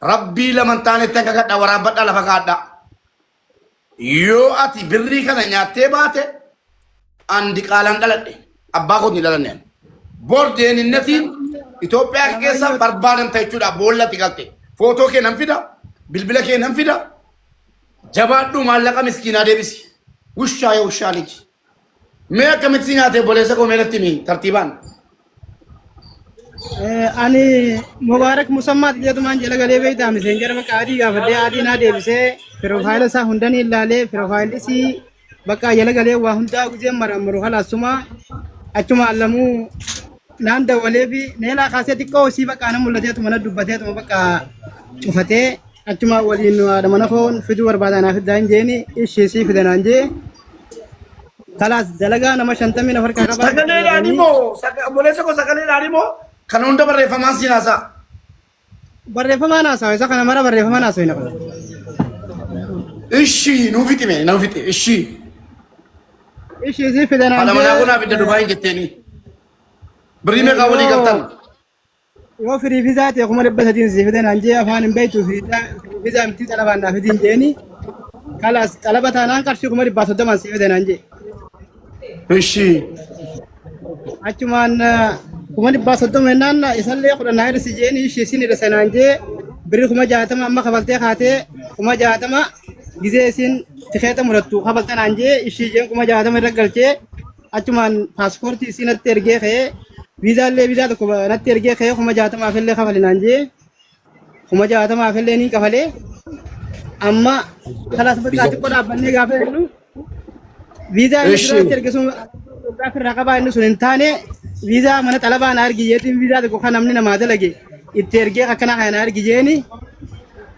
rabbii lamantaan itti akka gadha waraabbadha lafa kaadha yoo ati birrii kana nyaattee baate andi qaalaan dhaladhe abbaa kooti dhalanne bordeen innatiin Itoophiyaa keessa barbaadan ta'uudha boollatti galte footoo kee nan fida bilbila kee nan fida jabaadhu maallaqa miskiinaa deebisi wushaa yoo wushaa liki mee akkamitti nyaatee boleessa koo meelatti mi tartiibaan ani Mubarak Musammaat jedhaman jala galee beektaa miseenjara bakka adii gaafadhee adii naa deebisee piroofaayila isaa hundan ilaalee piroofaayilli isii bakka jala galee waa hundaa gujee marammaru halaasuma achuma allamuu naan dawalee fi neelaa kaasee xiqqoo isii bakka nama mul'ateetu mana dubbateetu bakka cufatee achuma waliin mana foon fiduu barbaadanaaf iddaan jeeni ishee sii fidanaan jee kalaas dalagaa nama 50 nafar kan qabaa sagalee dhaadhimoo boleessa koo sagalee dhaadhimoo kan hunda barreeffamaan siin haasaa barreeffamaan haasaa isa kana mara barreeffamaan haasaa hin qabu ishii nuufiti mee nuufiti ishii sii fidanaan jee haala manaa kunaaf idda Dubaay jetteeni birrii meeqa walii galtan yoo firii viizaa ta'e kuma 300 sii fidanaan jee afaan hin beektu viizaa miti xalabaan naaf idin jeeni kalaas xalaba taanaan qarshii kuma 130 sii fidanaan jee ishii achumaan kuma 130 naan isallee kudhannaa irsi jeeni ishii siin irra sanaan jee birrii kuma 60 amma kabaltee kaatee kuma 60 gizee siin tikeeta murattu kabaltanaan jee ishii jeen kuma 60 irra galchee achumaan paaspoortii siin natti ergee ka'ee viizaa tokko natti ergee ka'ee kuma 60 afillee kafalinaan jee kuma 60 afillee niin kafalee amma kalaas bakka xiqqoo dhaabbannee gaafa jennu viizaa inni ergisuun irraa qabaa inni sun hin taane viizaa mana xalabaa na argi jeetiin viizaa tokko kan namni namaa dalage itti ergee akkana kana argi jeeni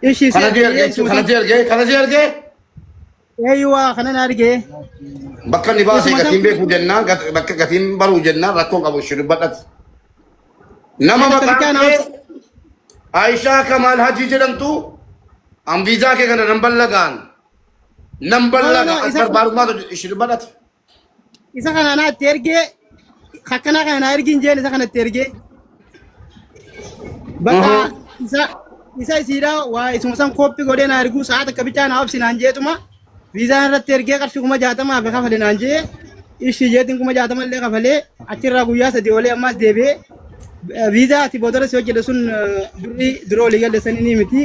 ishii kanatti ergee eeyyuwaa kana na argee bakka ni baasee gatiin beekuu jennaan bakka gatiin baruu jennaan rakkoon qabu ishee dubbadhati nama maqaan kee Aishaa Kamaal Hajii jedhamtu an viizaa kee kana nan ballagaan barbaadummaa ishee dubbadhati isa kana na itti ergee akkana kana ergin jeen isa kana itti ergee bakka isa isiidha waa isuma san kooppi godhee na erguu sa'aat akka bichaa na obsinaan jeetuma viizaan irratti ergee qarshii kuma 60 fi kafalinaan jee ishii jeetiin kuma 60 illee kafalee achirraa guyyaa 3 olee ammas deebi'ee viizaa ati boodara si hojjete sun birrii duroo olii galle sanii ni miti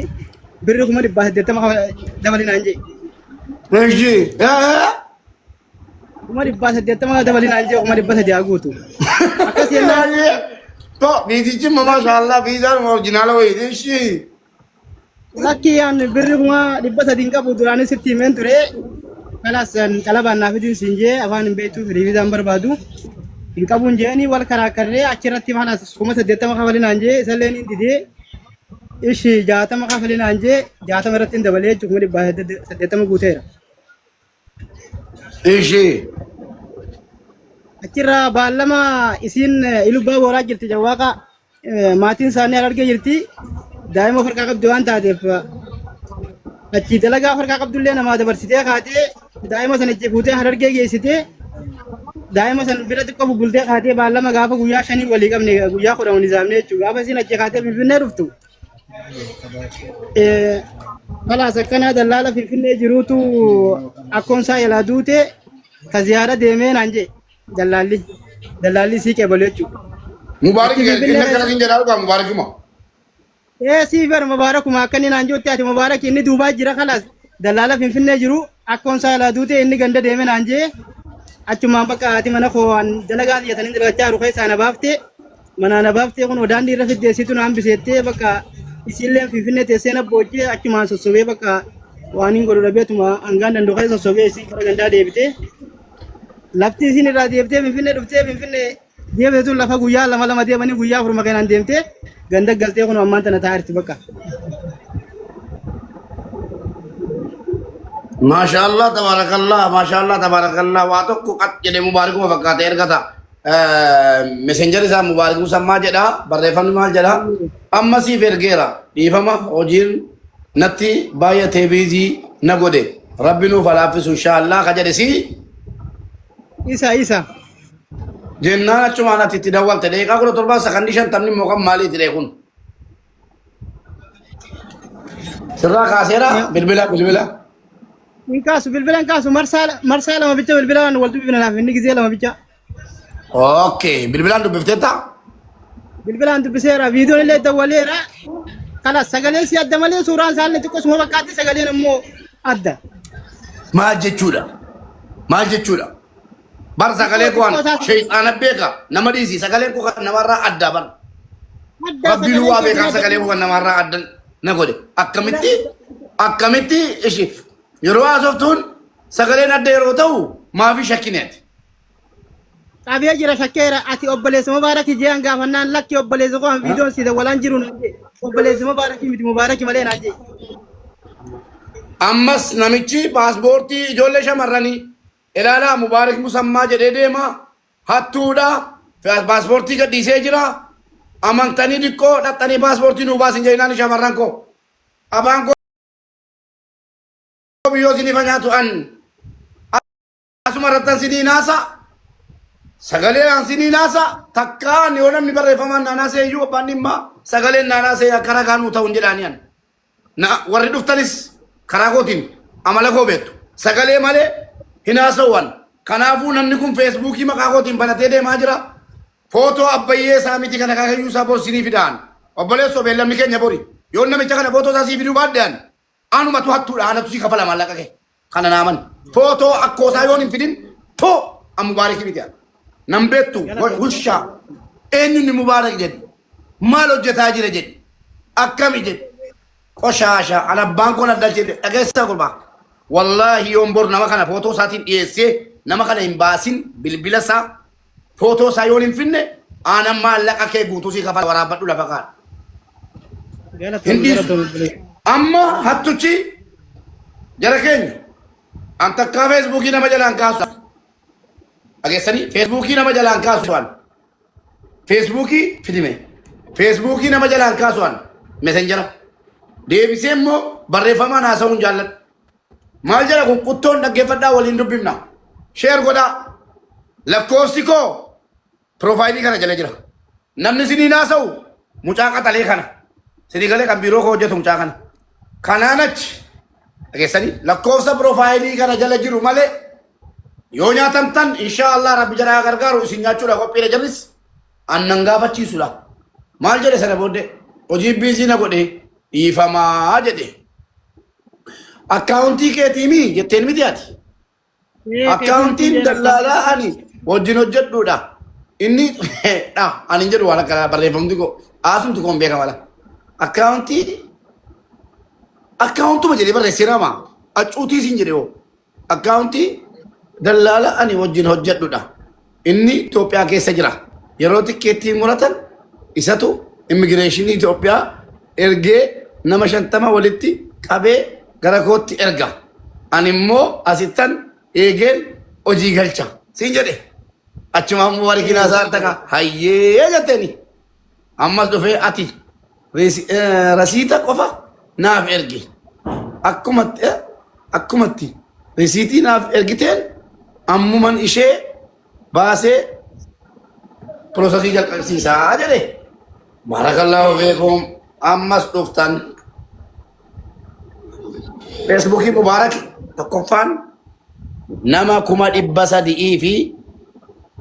birrii kuma 180 dabalinaan jee ishii kuma 180 dabalinaan jee kuma 300 guutu akkas yennaan to viizichi maashaallah viizaan orjinaala wayii ishii lakkiyaan birri kuma 300 qabu duraan sitti himeen ture kalaas xalabaan naaf idin siin jee afaan hin beektu firii viizaan barbaadu hin qabuun jeeni wal karaakarree achirratti kalaas kuma 80 kafalinaan jee isallee niin didee ishii 60 kafalinaan jee 60 irratti hin dabalee jechuun kuma 80 guuteera. ishii achirraa baallama isiin ilubbaa booraa jirti jawwaaqa maatiin isaanii argee jirti daa'ima farqaa qabdu waan taateef achi dalagaa farqaa qabdullee namaa dabarsitee kaatee daa'ima sana itti fuutee harargee geessitee daa'ima sana bira xiqqoo bubbultee kaatee baallama gaafa guyyaa 5 walii qabne guyyaa 10 nizaamne jechuudha gaafa isiin achi kaatee finfinnee dhuftu kalaas akkanaa dallaala finfinnee jiruutu akkoonsaa yalaa duute ka ziyaara deemee naan jee dallaalli sii qeebalu jechuudha. Mubaarak inni akkana hin jedhaa dhugaa Mubaarakuma. Siifer Mubaarakuma akka inni naan jootti ati Mubaarak inni duubaa jira kalaas dallaala finfinnee jiru akkoonsaa yalaa duute inni ganda deeme naan jee achumaan bakka ati mana koo dalagaa xiyyaatanii dalagachaa jiru keessaa na baaftee mana na baaftee kun daandii irra fiddeessitu naan biseettee bakka isiillee finfinnee teessee na boojjee achumaan sossobee bakka waan hin godhu dhabeetuma hangaan danda'u keessa sossobee isii gara gandaa deebitee lafti isiin irraa deebitee finfinnee dhuftee finfinnee deebitee lafa guyyaa lama deemanii guyyaa 4 kanaan deemtee ganda galtee kun ammaan tana taa'aa jirti bakka. Maashaallah tabarakallah waa tokko qat jedhee Mubaarakuma fakkaatee ergata messenjeri isaa Mubaarak Musammaa jedha barreeffamni maal jedha amma siif ergeera dhiifama hojiin natti baay'atee biizii na godhe rabbi nuuf alaaffisu inshaallah ka jedhe si isa jennaan achumaan ati itti dawwalte deeqaa 17 sakandii 50 immoo kan maaliiti kun Sirraa kaaseera bilbila. In kaasu bilbilan kaasu marsaa lama bicha bilbilan wal dubbifna inni gizee lama bicha. Okay, bilbilaan dubbifteetta? Bilbilan dubbiseera viidiyoon illee dawwaleera. Kana sagaleen si adda malee suuraan isaallee xiqqoosuma fakkaatti sagaleen immoo adda. Maal jechuudha? Bar sagalee koo shayxaana beeka nama dhiisi sagaleen koo kan namarraa adda bar. Rabbiin waa beekaa sagalee koo kan namarraa adda na godhe. Akkamitti ishi yeroo haasoftuun sagaleen adda yeroo ta'u maafi shakkineeti. Qabiya jira shakkeera ati obboleessa Mubaaraki jean gaafannaan lakki obboleessa koo viidiyoon si dawwalaan jiru naan obboleessa Mubaaraki miti Mubaaraki malee naan jee. Ammas namichi paaspoortii ijoollee shamarranii ilaalaa Mubaarak Musammaa jedhee deema hattuudha paaspoortii gadhiisee jira amantanii xiqqoo dhaxxanii paaspoortii nuu baasin jeenaan shamarran koo abaan koo biyyoo sinifa nyaatu an asuma irrattan sinii naasa sagalee an sinii naasa takkaan yoo namni barreeffamaan naanaasee iyyuu abbaan dhimma sagaleen naanaasee akka ragaanuu ta'uun jedhaaniyan warri dhuftanis karaa kootiin amala koo beektu sagalee malee hinaasawwan kanaafuu namni kun feesbuukii maqaa kootiin banatee deemaa jira footoo abbayyee isaa miti kana kaakayyuu isaa bor sinii fidaan obboleessoo beellamni keenya bori yoo namicha kana footoo isaa sii fiduu baaddean anumatu hattuudha anatu sii kafala maallaqa kee kana naaman footoo akkoosaa yoon hin fidin too an Mubaarak miti nan beektu wushaa eenyunni Mubaarak jedhi maal hojjetaa jira jedhi akkami jedhi qoshaasha an abbaan kun adda jedhe dhageessaa gurbaa wallahi yoon bor nama kana footoo isaatiin dhiyeessee nama kana hin baasin bilbila isaa footoo isaa yoon hin finne aanan maallaqa kee guutuu sii kafala waraabbadhu lafa kaadha. Amma hattuchi jara keenya an takkaa feesbuukii nama jalaan kaasu dhageessanii feesbuukii nama jalaan kaasu'an feesbuukii fidime feesbuukii nama jalaan kaasu'an mesenjera deebisee immoo barreeffamaan haasa'uun jaalladha. Maal jala kun quttoon dhaggeeffadhaa waliin dubbifna sheer godhaa lakkoofsi koo piroofaayilii kana jala jira namni sinii naasa'u mucaa qaxalee kana sinii galee kan biiroo koo hojjetu mucaa kana kanaan achi dhageessanii lakkoofsa piroofaayilii kana jala jiru malee yoo nyaatamtan inshaa Allah rabbi jaraa gargaaru isin nyaachuudha qophiidha jirris annan gaafachiisudha maal jedhe sana booddee hojii biizii na godhe dhiifamaa jedhe. Akkaawuntii keetiimi jetteen miti ati. Akkaawuntiin dallaalaa ani wajjin hojjedhuudha. Inni ani hin jedhu waan akka barreeffamti koo haasumti koo hin beeka mala. Akkaawuntuma jedhee barreessee nama accuutii siin jedhe hoo. Akkaawuntii dallaalaa ani wajjin hojjedhuudha. Inni Itoophiyaa keessa jira. Yeroo tikkeettii muratan isatu immigireeshinii Itoophiyaa ergee nama 50 walitti qabee gara kootti erga ani immoo asittan eegeen hojii galcha siin jedhe achumaan Mubaarak isaan taka hayyee jetteeni ammas dhufee ati rasiita qofa naaf erge akkumatti risiitii naaf ergiteen ammuman ishee baasee piroosesii jalqabsiisaa jedhe baarakallaahu fiikum ammas dhuftan feesbuukii Mubaarak tokkoffaan nama 300,000 fi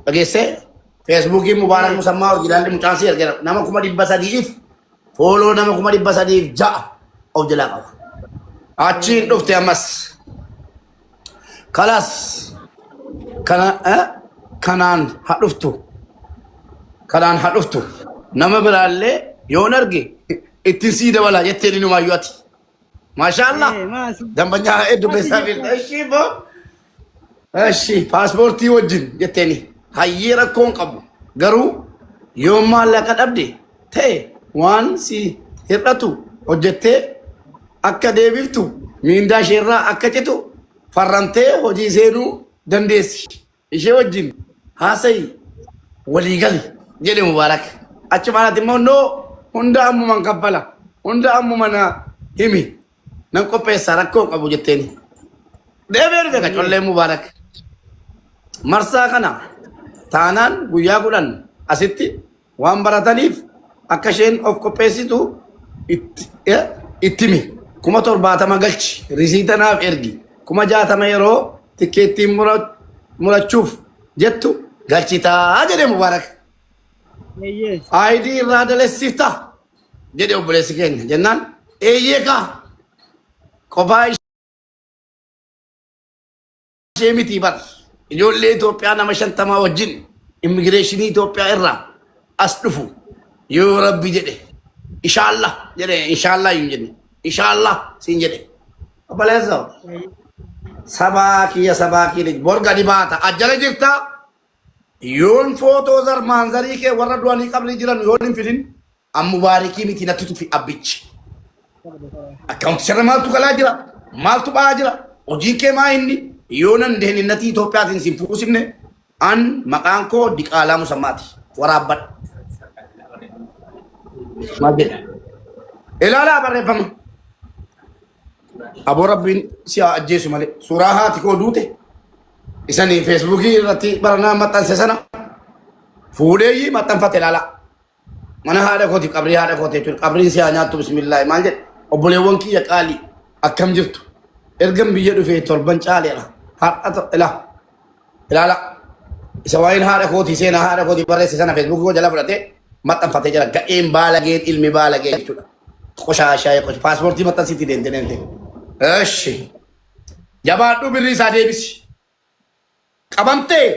dhageesse feesbuukii Mubaarak Musammaa Orgilaallee mucaansii ergeera nama 300,000 fooloo nama 306 of jalaa qaba achiin dhufte ammas kalaas kanaan haa dhuftu nama biraallee yoon arge ittiin sii dabala jetteen inumaayyuu ati. Masyaallah. Dambanya edu besafir. Eshi paaspoortii wajjin jetteeni hayyee rakkoon qabu garuu yoo maallaqa dhabde ta'e waan si hir'atu hojjettee akka deebiftu miindaa isheerraa akka citu farramtee hojii seenuu dandeessi ishee wajjin haasa'i walii gali jedhe Mubaarak achumaanatti immoo noo hunda ammuman kaffala hunda ammumana himi nan qopheessa rakkoo qabu jetteeni deebi'ee dhufe ka collee Mubaarak marsaa kana taanaan guyyaa 10 asitti waan barataniif akka isheen of qopheessitu ittimi 17,000 galchi risiita naaf ergi 60,000 yeroo tikkeettiin murachuuf jettu galchitaa jedhe Mubaarak. Eeyyee. Aayidii irraa dalessifta jedhe obboleessi keenya jennaan eeyyee kaa qofaa ishee miti bar ijoollee Itoophiyaa nama 50 wajjin immigireeshinii Itoophiyaa irraa as dhufu yoo rabbi jedhe inshaallah jedhe inshaallah yuun jedhe inshaallah siin jedhe obboleessa sabaa kiyya borga dibaata ajjala jirta yoon footoo zar maanzarii kee warra du'anii qabrii jiran yoon hin fidin ammu baarikii miti natti tufi abbichi akkaunti sirra maaltu galaa jira maaltu ba'aa jira hojiin kee maa inni yoonan deeninnati Itoophiyaatiin siin fuusifne an maqaan koo Diqaalaa Musammaati waraabbadha. Maal jedha ilaalaa barreeffama aboo rabbiin si haa ajjeesu malee suuraa haati koo duute isanii feesbuukii irratti baranaa maxxanse sana fuudheeyyii maxxanfate ilaalaa mana haadha kootiif qabrii haadha kootee jechuudha qabriin si haa nyaattu bismillaahi maal jedhe obboleewwan kiyya qaalii akkam jirtu ergan biyya dhufee torban caaleera har'a ilaala isa waa'een haadha kootii seenaa haadha kootii barreesse sana feesbuukii koo jala fudhatee maxxanfatee jira ga'een baalageen ilmi baalagee jechuudha qoshaashaa paaspoortii maxxansiitti deemte eshi jabaadhu birrii isaa deebisi qabamtee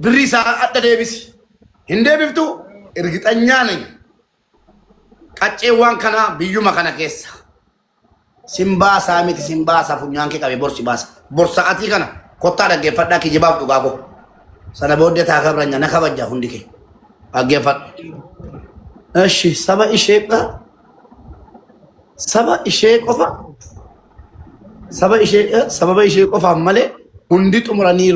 birrii isaa adda deebisi hin deebiftu ergixanyaa nani qacceewwan kana biyyuma kana keessa simbaasaa miti simbaasaa funyaan kee qabe borsi baasa borsa'atii kana kottaa dhaggeeffadhaa kijibaaf dhugaa koo sana booddee taa kabranya na kabajjaa hundi kee dhaggeeffadhu. Eshi saba ishee qofa sababa ishee qofaaf malee hundi xumuraniiru.